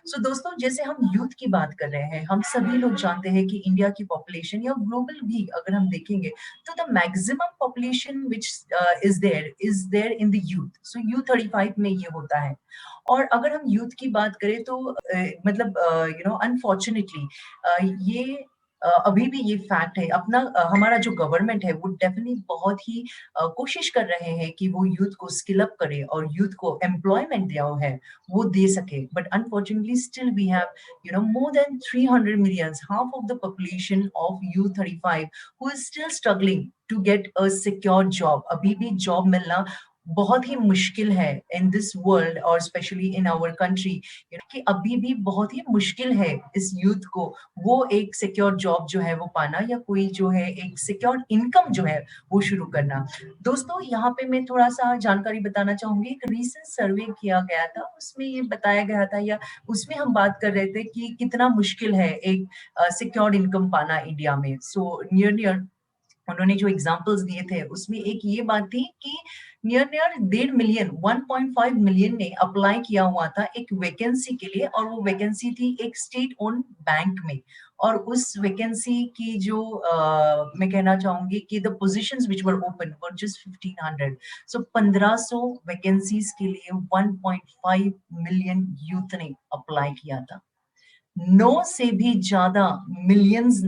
सो दोस्तों, जैसे हम यूथ की बात कर रहे हैं, हम सभी लोग जानते हैं कि इंडिया की पॉपुलेशन या ग्लोबल भी अगर हम देखेंगे तो the maximum population which is there in the youth. So U35 में ये होता है। और अगर हम यूथ की बात करें तो मतलब अनफॉर्चुनेटली ये अभी भी ये फैक्ट है। हमारा जो गवर्नमेंट है वो डेफिनेटली बहुत ही कोशिश कर रहे हैं कि वो यूथ को स्किल अप करे और यूथ को एम्प्लॉयमेंट जो है वो दे सके। But unfortunately still we have more than 300 millions, half of the population of U35 who is still struggling to get a secure job। अभी भी जॉब मिलना बहुत ही मुश्किल है इन दिस वर्ल्ड और स्पेशली इन आवर कंट्री। कि अभी भी बहुत ही मुश्किल है इस यूथ को वो एक सिक्योर जॉब जो है वो पाना, या कोई जो है एक सिक्योर इनकम जो है वो शुरू करना। दोस्तों, यहाँ पे मैं थोड़ा सा जानकारी बताना चाहूंगी। एक रीसेंट सर्वे किया गया था, उसमें ये बताया गया था, या उसमें हम बात कर रहे थे कि कितना मुश्किल है एक सिक्योर इनकम पाना इंडिया में। सो नियर नियर उन्होंने जो एग्जांपल्स दिए थे उसमें एक ये बात थी कि नियर नियर 1.5 मिलियन 1.5 मिलियन ने अप्लाई किया हुआ था एक वैकेंसी के लिए, और वो वैकेंसी थी एक स्टेट ओन बैंक में। और उस वैकेंसी की जो मैं कहना चाहूंगी कि the positions which were open were just 1500। So 1500 vacancies के लिए 1.5 मिलियन यूथ ने अप्लाई किया था। 9 से भी ज्यादा मिलियंस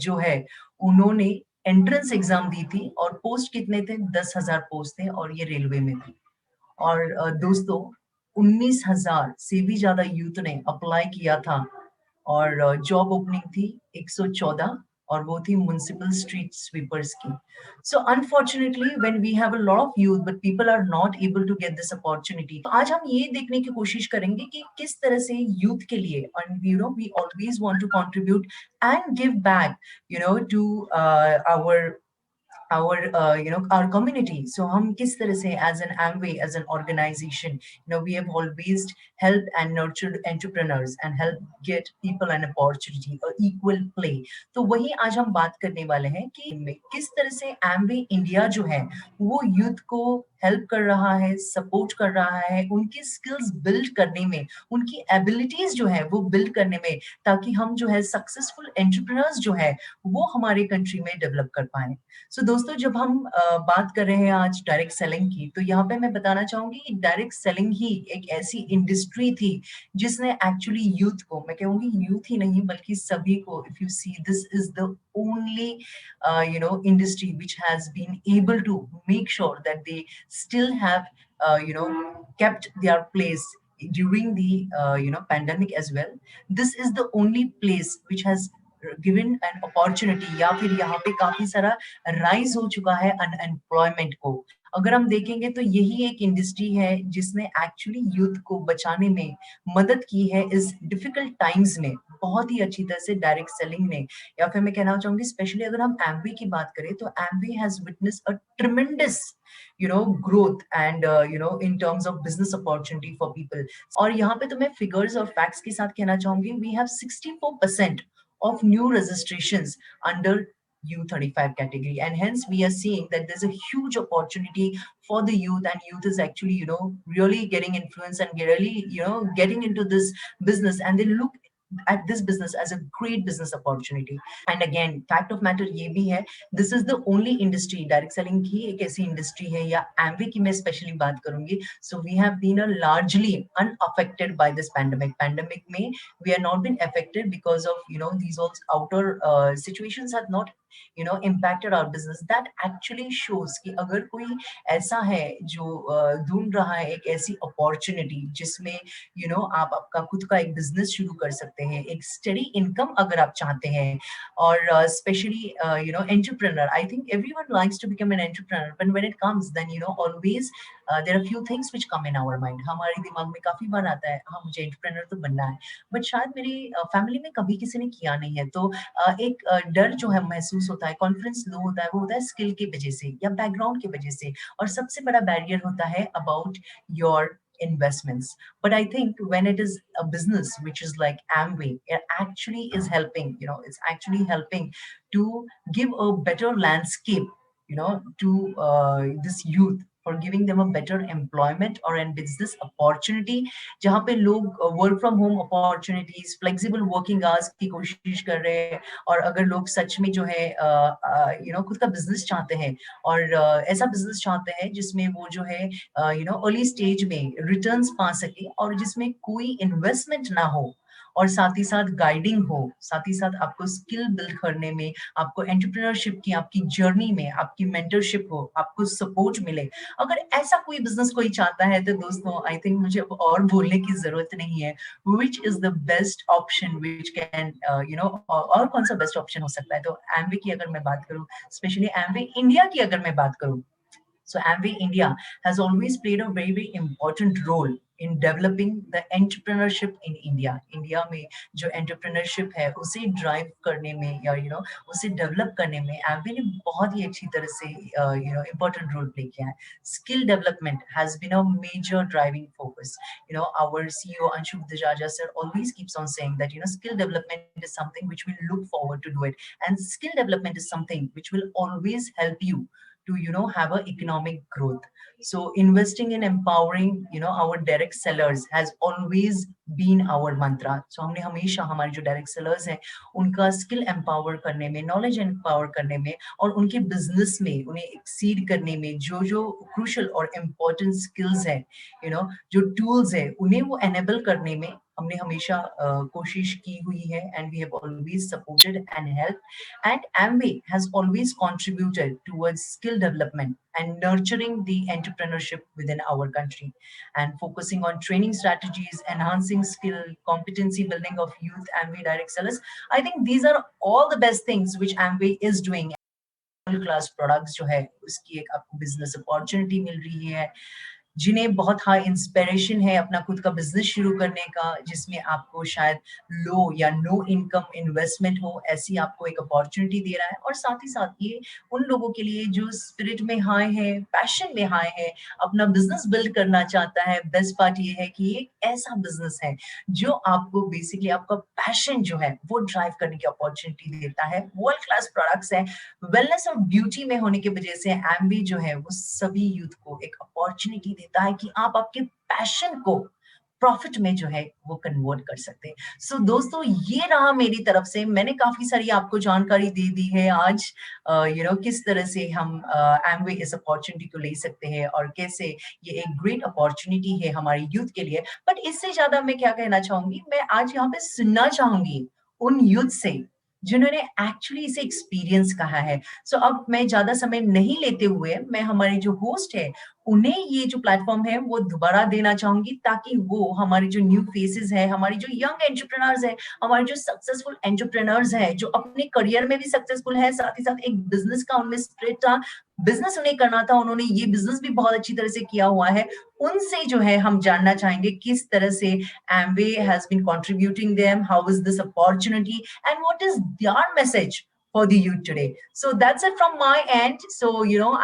जो है उन्होंने एंट्रेंस एग्जाम दी थी, और पोस्ट कितने थे? 10,000 पोस्ट थे, और ये रेलवे में थे। और दोस्तों, 19,000 से भी ज्यादा यूथ ने अप्लाई किया था, और जॉब ओपनिंग थी 114, और वो थी म्युनिसिपल स्ट्रीट स्वीपर्स की। So unfortunately when we have a lot of youth but people are not able to get this opportunity. आज हम ये देखने की कोशिश करेंगे कि किस तरह से यूथ के लिए, and we always want to contribute and give back to our our community। So हम किस तरह से as an Amway, as an organization, we have always helped and nurtured entrepreneurs and help get people an opportunity, a equal play। तो वही आज हम बात करने वाले हैं कि किस तरह से Amway इंडिया जो है वो यूथ को हेल्प कर रहा है, सपोर्ट कर रहा है उनकी स्किल्स बिल्ड करने में, उनकी एबिलिटीज जो है वो बिल्ड करने में, ताकि हम जो है सक्सेसफुल एंटरप्रेन्योर्स जो है वो हमारे कंट्री में डेवलप कर पाए। सो दोस्तों, जब हम बात कर रहे हैं आज डायरेक्ट सेलिंग की, तो यहाँ पे मैं बताना चाहूंगी कि डायरेक्ट सेलिंग ही एक ऐसी इंडस्ट्री थी जिसने एक्चुअली यूथ को, मैं कहूंगी यूथ ही नहीं बल्कि सभी को, if you see, this is the only industry which has been able to make sure that they still have kept their place during the pandemic as well। This is the only place which has given an opportunity, या फिर यहाँ पे काफी सारा rise हो चुका है unemployment को। अगर हम देखेंगे तो यही एक इंडस्ट्री है जिसने एक्चुअली यूथ को बचाने में मदद की है इस डिफिकल्ट टाइम्स में, बहुत ही अच्छी तरह से डायरेक्ट सेलिंग ने। या फिर मैं कहना चाहूंगी स्पेशली अगर हम एमवे की बात करें तो Amway has witness a tremendous growth and in terms of business opportunity for people। और यहाँ पे तो मैं फिगर्स और फैक्ट्स के साथ कहना चाहूंगी, we have 64% of new registrations under U35 category, and hence we are seeing that there's a huge opportunity for the youth, and youth is actually really getting influence and really getting into this business, and they look at this business as a great business opportunity। and again fact of matter ये भी है, this is the only industry, direct selling की एक ऐसी industry है, या Amway की मैं स्पेशली बात करूंगी। so we have been a largely unaffected by this pandemic में we are not been affected because of these all outer situations have not impacted our business। that actually shows कि अगर कोई ऐसा है जो ढूंढ रहा है एक ऐसी अपॉर्चुनिटी जिसमें आप आपका खुद का एक बिजनेस शुरू कर सकते हैं, एक स्टडी इनकम अगर आप चाहते हैं, और specially entrepreneur, I think everyone likes to become an entrepreneur, but when it comes then always there are few things which come in our mind. हमारे दिमाग में काफी बार आता है हाँ मुझे एंटरप्रेन्योर तो बनना है, बट शायद मेरी फैमिली में कभी किसी ने किया नहीं है। तो एक डर जो है महसूस होता है, कॉन्फिडेंस लो होता है, वो होता है स्किल की वजह से या बैकग्राउंड की वजह से, और सबसे बड़ा बैरियर होता है about your investments। But I think when it is a business which is like Amway, it actually is helping, it's actually helping to give a better landscape, to this youth for giving them a better employment or a business opportunity, जहाँ पे लोग work from home opportunities, flexible working hours की कोशिश कर रहे हैं, और अगर लोग सच में जो है खुद का बिजनेस चाहते हैं, और ऐसा बिजनेस चाहते हैं जिसमें वो जो है अर्ली स्टेज में रिटर्न्स पा सके, और जिसमें कोई इन्वेस्टमेंट ना हो, और साथ ही साथ गाइडिंग हो, साथ ही साथ आपको स्किल बिल्ड करने में, आपको एंटरप्रेन्योरशिप की आपकी जर्नी में आपकी मेंटरशिप हो, आपको सपोर्ट मिले, अगर ऐसा कोई बिजनेस कोई चाहता है, तो दोस्तों आई थिंक मुझे अब और बोलने की जरूरत नहीं है, which is the best option which can और कौन सा बेस्ट ऑप्शन हो सकता है। तो एमवे की अगर मैं बात करूं, स्पेशली एमवे इंडिया की अगर मैं बात करूं, so Amway India has always played a very, very important role in developing the entrepreneurship in India. India में जो entrepreneurship है उसे drive करने में, या उसे develop करने में Amway ने बहुत ही अच्छी तरह से important role play किया है. Skill development has been a major driving focus. Our CEO Anshu Dajaja sir always keeps on saying that skill development is something which we look forward to do it, and skill development is something which will always help you to have a economic growth. So investing in empowering our direct sellers has always been our mantra. So हमने हमेशा हमारे जो direct sellers हैं उनका skill empower करने में, knowledge empower करने में, और उनके business में उन्हें exceed करने में जो जो crucial और important skills हैं, जो tools हैं, उन्हें वो enable करने में हमने हमेशा कोशिश की हुई है, and we have always supported and helped. And Amway has always contributed towards skill development and nurturing the entrepreneurship within our country, and focusing on training strategies, enhancing skill, competency building of youth Amway direct sellers. I think these are all the best things which Amway is doing. Class products जो है उसकी एक आपको business opportunity मिल रही है, जिन्हें बहुत high inspiration है अपना खुद का बिजनेस शुरू करने का, जिसमें आपको शायद लो या नो इनकम इन्वेस्टमेंट हो, ऐसी आपको एक अपॉर्चुनिटी दे रहा है। और साथ ही साथ ये उन लोगों के लिए जो स्पिरिट में हाई है, पैशन में हाई है, अपना बिजनेस बिल्ड करना चाहता है। बेस्ट पार्ट ये है कि ये ऐसा बिजनेस है जो आपको बेसिकली आपका पैशन जो है वो ड्राइव करने की अपॉर्चुनिटी देता है। वर्ल्ड क्लास प्रोडक्ट्स है, वेलनेस और ब्यूटी में होने की वजह से एम्बी जो है वो सभी यूथ को एक अपॉर्चुनिटी देता है कि आप आपके पैशन को प्रॉफिट में जो है वो कन्वर्ट कर सकते हैं। सो दोस्तों, ये रहा मेरी तरफ से, मैंने काफी सारी आपको जानकारी दे दी है आज, किस तरह से हम एम्वे इस अपॉर्चुनिटी को ले सकते हैं, और कैसे ये एक ग्रेट अपॉर्चुनिटी है हमारे यूथ के लिए। बट इससे ज्यादा मैं क्या कहना चाहूंगी, मैं आज यहाँ पे सुनना चाहूंगी उन यूथ से जिन्होंने एक्चुअली इसे एक्सपीरियंस कहा है। सो अब मैं ज्यादा समय नहीं लेते हुए, मैं हमारे जो होस्ट है उन्हें ये जो प्लेटफॉर्म है वो दोबारा देना चाहूंगी, ताकि वो हमारे जो न्यू फेसेस है, हमारी जो यंग एंटरप्रेन्योर्स है, हमारे जो सक्सेसफुल एंटरप्रेन्योर्स है, जो अपने करियर में भी सक्सेसफुल है, साथ ही साथ एक बिजनेस का उनमें स्पिरिट था, बिजनेस उन्हें करना था, उन्होंने ये बिजनेस भी बहुत अच्छी तरह से किया हुआ है, उनसे जो है हम जानना चाहेंगे किस तरह से Amway has been contributing them, how is this opportunity, and what is their message for the youth today. So that's it from my end. So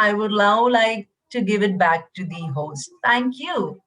I would now like to give it back to the host. Thank you.